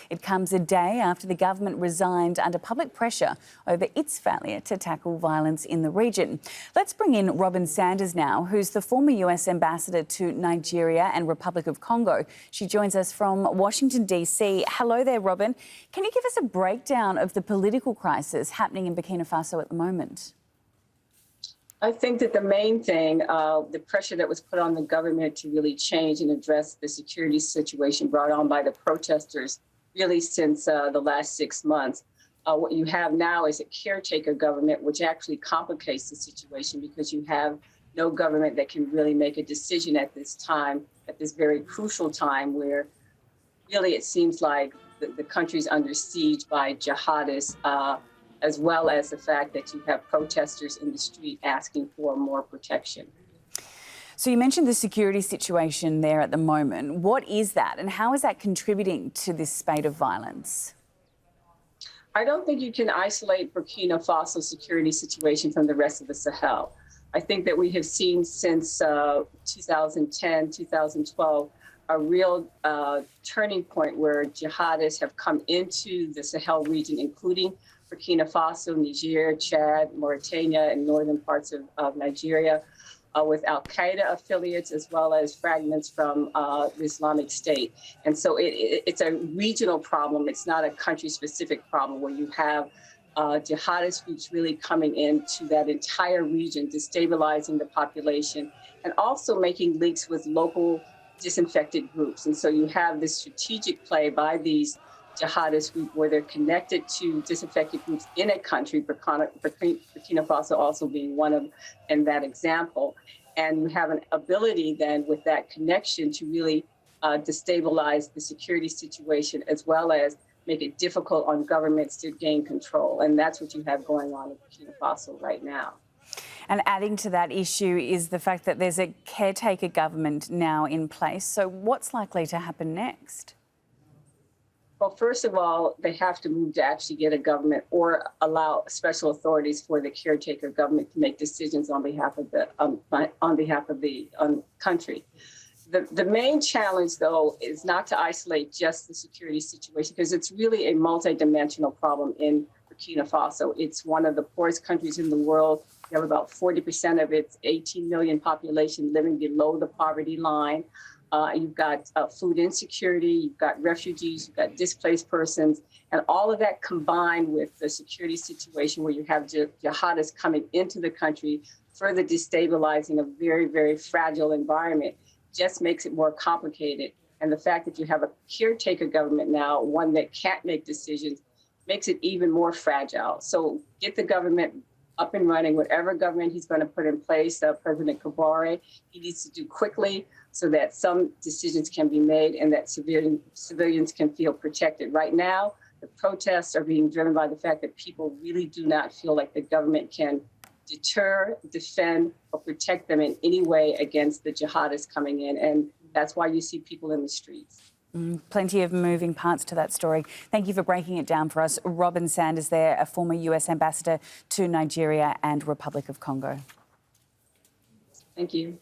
It comes a day after the government resigned under public pressure over its failure to tackle violence in the region. Let's bring in Robin Sanders now, who's the former US ambassador to Nigeria and Republic of Congo. She joins us from Washington, D.C. Hello there, Robin. Can you give us a breakdown of the political crisis happening in Burkina Faso at the moment? I think that the main thing, the pressure that was put on the government to really change and address the security situation brought on by the protesters really since the last 6 months. What you have now is a caretaker government, which actually complicates the situation because you have no government that can really make a decision at this time, at this very crucial time where really it seems like the country's under siege by jihadists, as well as the fact that you have protesters in the street asking for more protection. So you mentioned the security situation there at the moment. What is that and how is that contributing to this spate of violence? I don't think you can isolate Burkina Faso's security situation from the rest of the Sahel. I think that we have seen since 2010, 2012, a real turning point where jihadists have come into the Sahel region, including Burkina Faso, Niger, Chad, Mauritania, and northern parts of Nigeria, with al-Qaeda affiliates as well as fragments from the Islamic State. And so it's a regional problem. It's not a country-specific problem where you have jihadist groups really coming into that entire region, destabilizing the population, and also making links with local disinfected groups. And so you have this strategic play by these jihadist groups where they're connected to disaffected groups in a country, Burkina Faso also being one of in that example. And you have an ability then with that connection to really destabilize the security situation as well as make it difficult on governments to gain control. And that's what you have going on in Burkina Faso right now. And adding to that issue is the fact that there's a caretaker government now in place. So what's likely to happen next? Well, first of all, they have to move to actually get a government or allow special authorities for the caretaker government to make decisions on behalf of the country. The main challenge, though, is not to isolate just the security situation because it's really a multidimensional problem in Burkina Faso. It's one of the poorest countries in the world. You have about 40% of its 18 million population living below the poverty line. You've got food insecurity, you've got refugees, you've got displaced persons, and all of that combined with the security situation where you have jihadists coming into the country, further destabilizing a very, very fragile environment, just makes it more complicated. And the fact that you have a caretaker government now, one that can't make decisions, makes it even more fragile. So get the government up and running, whatever government he's going to put in place, President Kabore, he needs to do quickly so that some decisions can be made and that civilians can feel protected. Right now, the protests are being driven by the fact that people really do not feel like the government can deter, defend, or protect them in any way against the jihadists coming in. And that's why you see people in the streets. Plenty of moving parts to that story. Thank you for breaking it down for us. Robin Sanders there, a former US ambassador to Nigeria and Republic of Congo. Thank you.